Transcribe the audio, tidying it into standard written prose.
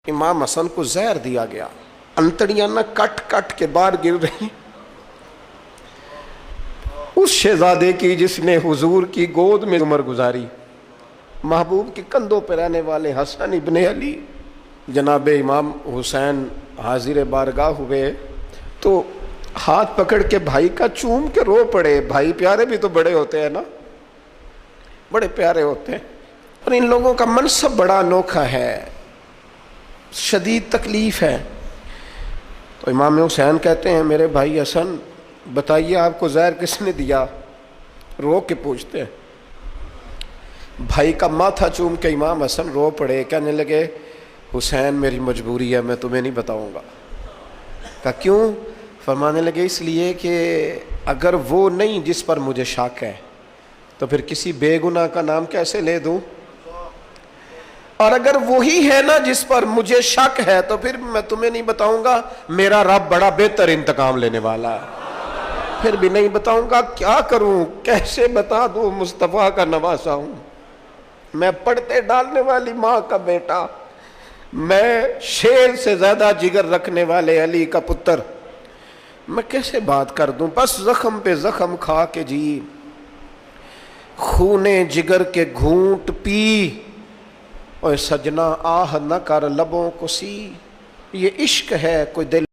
امام حسن کو زہر دیا گیا، انتڑیاں نہ کٹ کٹ کے باہر گر رہی، اس شہزادے کی جس نے حضور کی گود میں عمر گزاری، محبوب کے کندھوں پر رہنے والے حسن ابن علی جناب امام حسین حاضر بارگاہ ہوئے تو ہاتھ پکڑ کے بھائی کا چوم کے رو پڑے۔ بھائی پیارے بھی تو بڑے ہوتے ہیں نا، بڑے پیارے ہوتے ہیں، اور ان لوگوں کا منصب بڑا انوکھا ہے، شدید تکلیف ہے۔ تو امام حسین کہتے ہیں میرے بھائی حسن بتائیے آپ کو زہر کس نے دیا؟ رو کے پوچھتے ہیں۔ بھائی کا ماتھا چوم کے امام حسن رو پڑے، کہنے لگے حسین میری مجبوری ہے، میں تمہیں نہیں بتاؤں گا۔ کہا کیوں؟ فرمانے لگے اس لیے کہ اگر وہ نہیں جس پر مجھے شک ہے تو پھر کسی بے گناہ کا نام کیسے لے دوں، اور اگر وہی ہے نا جس پر مجھے شک ہے تو پھر میں تمہیں نہیں بتاؤں گا، میرا رب بڑا بہتر انتقام لینے والا ہے، پھر بھی نہیں بتاؤں گا۔ کیا کروں، کیسے بتا دوں، مصطفیٰ کا نواسا ہوں، میں پڑھتے ڈالنے والی ماں کا بیٹا، میں شیر سے زیادہ جگر رکھنے والے علی کا پتر، میں کیسے بات کر دوں؟ بس زخم پہ زخم کھا کے جی، خونے جگر کے گھونٹ پی، اور سجنا آہ نہ کر لبوں کو سی، یہ عشق ہے کوئی دل